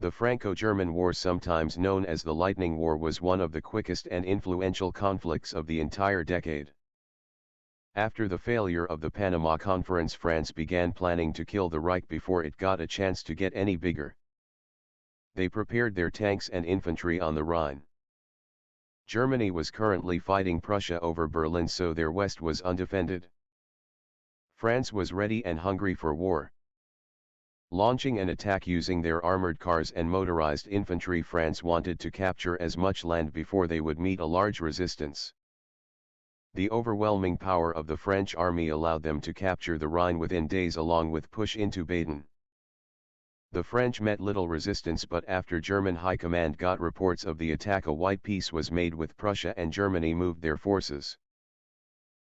The Franco-German War, sometimes known as the Lightning War, was one of the quickest and influential conflicts of the entire decade. After the failure of the Panama Conference, France began planning to kill the Reich before it got a chance to get any bigger. They prepared their tanks and infantry on the Rhine. Germany was currently fighting Prussia over Berlin, so their west was undefended. France was ready and hungry for war. Launching an attack using their armored cars and motorized infantry, France wanted to capture as much land before they would meet a large resistance. The overwhelming power of the French army allowed them to capture the Rhine within days, along with push into Baden. The French met little resistance, but after German high command got reports of the attack, a white peace was made with Prussia, and Germany moved their forces.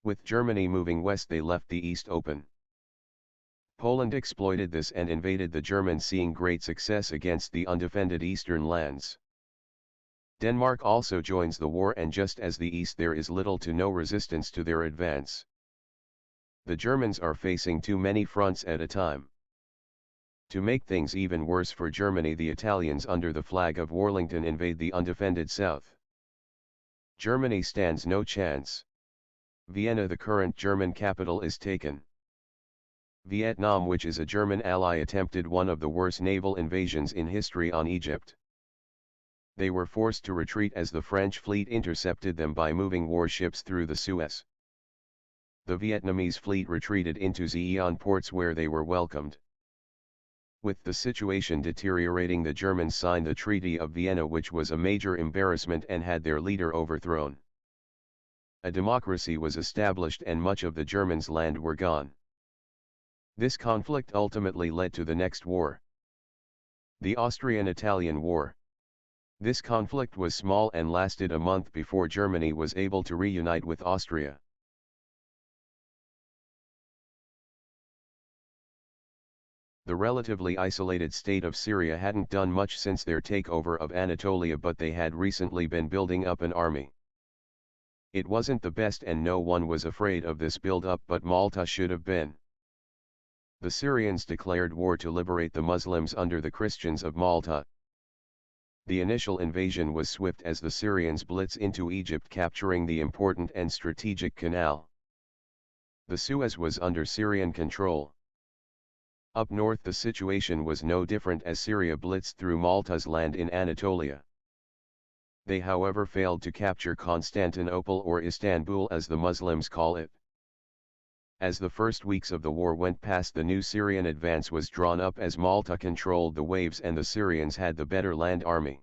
With Germany moving west, they left the east open. Poland exploited this and invaded the Germans, seeing great success against the undefended eastern lands. Denmark also joins the war, and just as the east, there is little to no resistance to their advance. The Germans are facing too many fronts at a time. To make things even worse for Germany, the Italians under the flag of Warlington invade the undefended south. Germany stands no chance. Vienna, the current German capital, is taken. Vietnam, which is a German ally, attempted one of the worst naval invasions in history on Egypt. They were forced to retreat as the French fleet intercepted them by moving warships through the Suez. The Vietnamese fleet retreated into Zeeon ports, where they were welcomed. With the situation deteriorating, the Germans signed the Treaty of Vienna, which was a major embarrassment and had their leader overthrown. A democracy was established and much of the Germans' land were gone. This conflict ultimately led to the next war, the Austrian-Italian War. This conflict was small and lasted a month before Germany was able to reunite with Austria. The relatively isolated state of Syria hadn't done much since their takeover of Anatolia, but they had recently been building up an army. It wasn't the best, and no one was afraid of this build-up, but Malta should have been. The Syrians declared war to liberate the Muslims under the Christians of Malta. The initial invasion was swift as the Syrians blitz into Egypt, capturing the important and strategic canal. The Suez was under Syrian control. Up north, the situation was no different as Syria blitzed through Malta's land in Anatolia. They, however, failed to capture Constantinople, or Istanbul as the Muslims call it. As the first weeks of the war went past, the new Syrian advance was drawn up as Malta controlled the waves and the Syrians had the better land army.